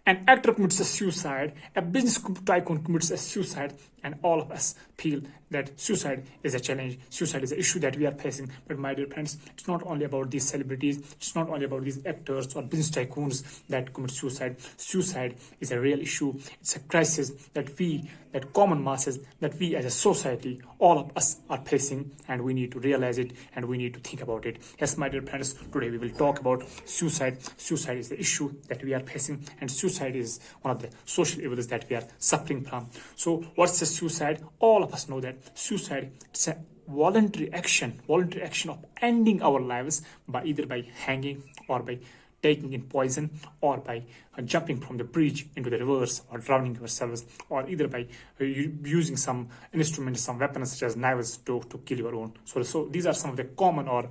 An actor commits a suicide, a business tycoon commits a suicide, and all of us feel that suicide is a challenge, suicide is an issue that we are facing. But my dear friends, it's not only about these celebrities, it's not only about these actors or business tycoons that commit suicide. Suicide is a real issue, it's a crisis that common masses, that we as a society, all of us are facing, and we need to realize it and we need to think about it. Yes, my dear friends, today we will talk about suicide. Suicide is the issue that we are facing, and suicide is one of the social evils that we are suffering from. So what's the suicide? All of us know that suicide is a voluntary action of ending our lives by either by hanging or by taking in poison or by jumping from the bridge into the rivers or drowning yourselves, or either by using some instruments, some weapons such as knives to kill your own. So these are some of the common or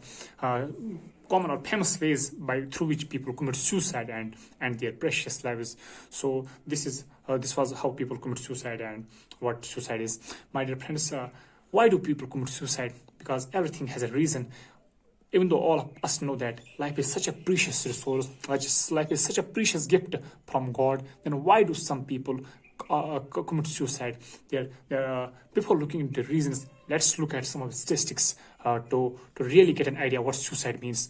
famous ways through which people commit suicide and their precious lives. So this was how people commit suicide and what suicide is. My dear friends, why do people commit suicide? Because everything has a reason. Even though all of us know that life is such a precious resource, life is such a precious gift from God, then why do some people commit suicide? Before looking into the reasons, let's look at some of the statistics to really get an idea what suicide means.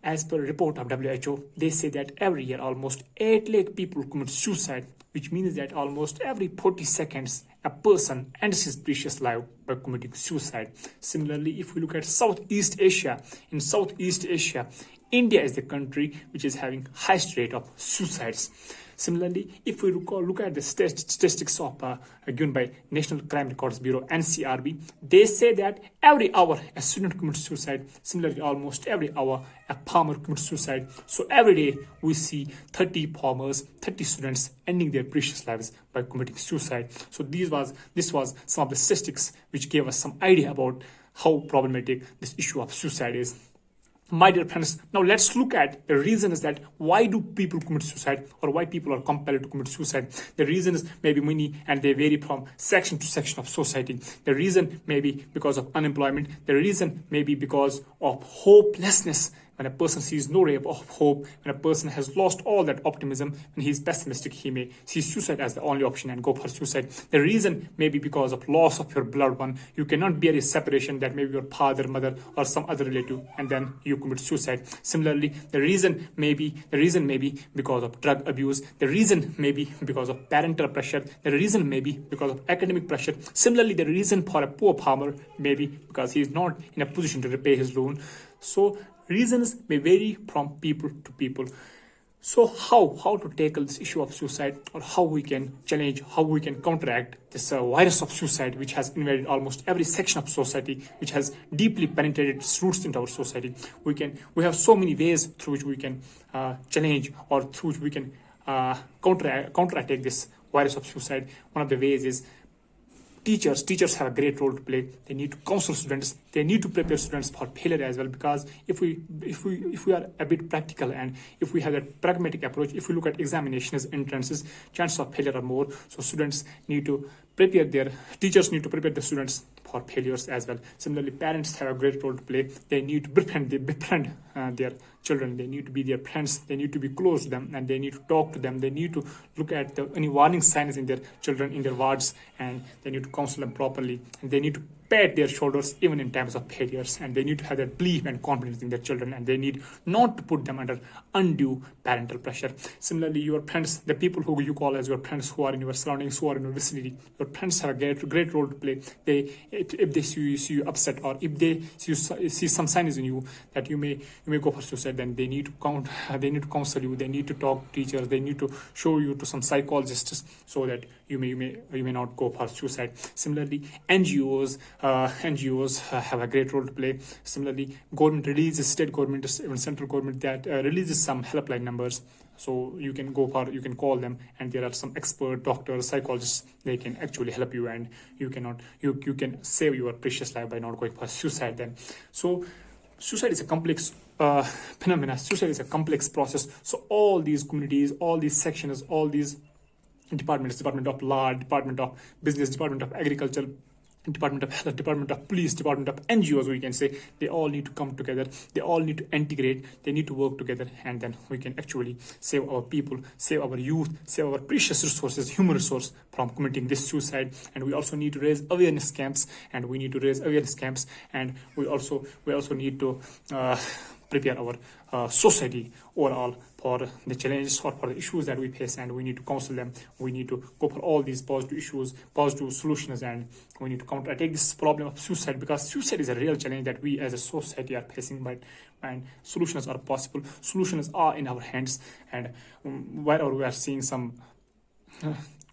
As per a report of WHO, they say that every year almost 8 lakh people commit suicide, which means that almost every 40 seconds a person ends his precious life by committing suicide. Similarly, if we look at Southeast Asia, in Southeast Asia, India is the country which is having highest rate of suicides. Similarly, if we look at the statistics given by National Crime Records Bureau, NCRB, they say that every hour a student commits suicide. Similarly, almost every hour a farmer commits suicide. So every day we see 30 farmers, 30 students ending their precious lives by committing suicide. So this was some of the statistics which gave us some idea about how problematic this issue of suicide is. My dear friends, now let's look at the reasons that why do people commit suicide, or why people are compelled to commit suicide. The reasons may be many and they vary from section to section of society. The reason may be because of unemployment. The reason may be because of hopelessness. When a person sees no ray of hope, when a person has lost all that optimism, when he is pessimistic, he may see suicide as the only option and go for suicide. The reason may be because of loss of your beloved one. You cannot bear a separation, that may be your father, mother, or some other relative, and then you commit suicide. Similarly, the reason may be because of drug abuse. The reason may be because of parental pressure. The reason may be because of academic pressure. Similarly, the reason for a poor farmer may be because he is not in a position to repay his loan. So reasons may vary from people to people. So how to tackle this issue of suicide, or how we can challenge, how we can counteract this virus of suicide which has invaded almost every section of society, which has deeply penetrated its roots into our society. We have so many ways through which we can challenge, or through which we can counterattack this virus of suicide. One of the ways is teachers have a great role to play. They need to counsel students, they need to prepare students for failure as well, because if we are a bit practical, and if we have a pragmatic approach, if we look at examinations, entrances, chances of failure are more. So teachers need to prepare the students for failures as well. Similarly, parents have a great role to play. They need to befriend their children. They need to be their friends. They need to be close to them, and they need to talk to them. They need to look at any warning signs in their children, in their wards, and they need to counsel them properly. And they need to pat their shoulders even in times of failures, and they need to have that belief and confidence in their children, and they need not to put them under undue parental pressure. Similarly, your friends, the people who you call as your friends, who are in your surroundings, who are in your vicinity, your friends have a great role to play. If they see you upset, or if they see some signs in you that you may go for suicide, then they need to counsel you. They need to talk to teachers. They need to show you to some psychologists so that you may not go for suicide. Similarly, NGOs have a great role to play. Similarly, state government, even central government, that releases some helpline numbers. So you can call them, and there are some expert doctors, psychologists. They can actually help you, and you can save your precious life by not going for suicide then. So suicide is a complex phenomena. Suicide is a complex process. So all these communities, all these sections, all these departments, Department of Law, Department of Business, Department of Agriculture, Department of Health, Department of Police, Department of NGOs, we can say, they all need to come together. They all need to integrate. They need to work together, and then we can actually save our people, save our youth, save our precious resources, human resource, from committing this suicide. And we also need to raise awareness camps, and we also need to prepare our society overall for the challenges or for the issues that we face, and we need to counsel them. We need to go for all these positive issues, positive solutions, and we need to counterattack this problem of suicide, because suicide is a real challenge that we as a society are facing. And solutions are possible. Solutions are in our hands, and wherever we are seeing some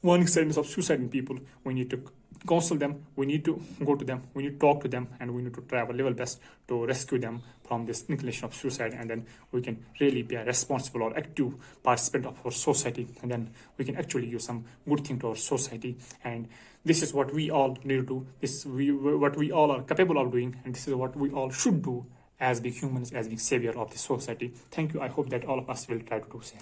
warning signs of suicide in people, we need to counsel them, we need to go to them, we need to talk to them, and we need to try our level best to rescue them from this inclination of suicide. And then we can really be a responsible or active participant of our society, and then we can actually give some good thing to our society. And this is what we all need to do. What we all are capable of doing, and this is what we all should do as being humans, as being savior of the society. Thank you. I hope that all of us will try to do the same.